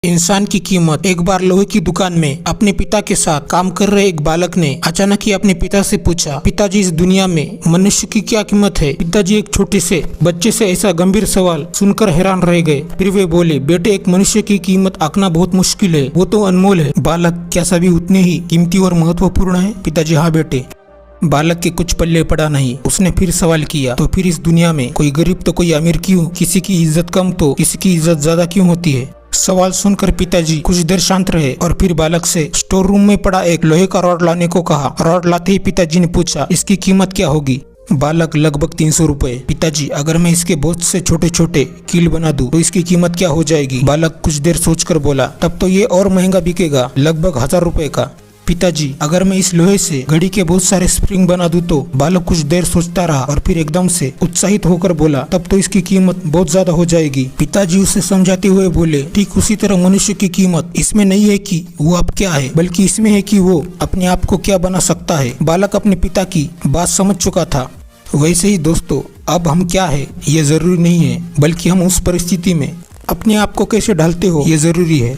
इंसान की कीमत। एक बार लोहे की दुकान में अपने पिता के साथ काम कर रहे एक बालक ने अचानक ही अपने पिता से पूछा, पिताजी इस दुनिया में मनुष्य की क्या कीमत है। पिताजी एक छोटे से बच्चे से ऐसा गंभीर सवाल सुनकर हैरान रह गए। फिर वे बोले, बेटे, एक मनुष्य की कीमत आंकना बहुत मुश्किल है, वो तो अनमोल है। बालक, क्या सभी उतने ही कीमती और महत्वपूर्ण है? पिताजी, हाँ बेटे। बालक के कुछ पल्ले पड़ा नहीं। उसने फिर सवाल किया, तो फिर इस दुनिया में कोई गरीब तो कोई अमीर क्यों? किसी की इज्जत कम तो किसी की इज्जत ज्यादा क्यों होती है? सवाल सुनकर पिताजी कुछ देर शांत रहे और फिर बालक से स्टोर रूम में पड़ा एक लोहे का रॉड लाने को कहा। रॉड लाते ही पिताजी ने पूछा, इसकी कीमत क्या होगी? बालक, लगभग 300 रुपए। पिताजी, अगर मैं इसके बहुत से छोटे छोटे कील बना दूं तो इसकी कीमत क्या हो जाएगी? बालक कुछ देर सोचकर बोला, तब तो ये और महंगा बिकेगा, लगभग 1000 रुपए का। पिताजी, अगर मैं इस लोहे से घड़ी के बहुत सारे स्प्रिंग बना दूं तो? बालक कुछ देर सोचता रहा और फिर एकदम से उत्साहित होकर बोला, तब तो इसकी कीमत बहुत ज्यादा हो जाएगी। पिताजी उसे समझाते हुए बोले, ठीक उसी तरह मनुष्य की कीमत इसमें नहीं है कि वो अब क्या है, बल्कि इसमें है कि वो अपने आप को क्या बना सकता है। बालक अपने पिता की बात समझ चुका था। वैसे ही दोस्तों, अब हम क्या है ये जरूरी नहीं है, बल्कि हम उस परिस्थिति में अपने आप को कैसे ढालते हो ये जरूरी है।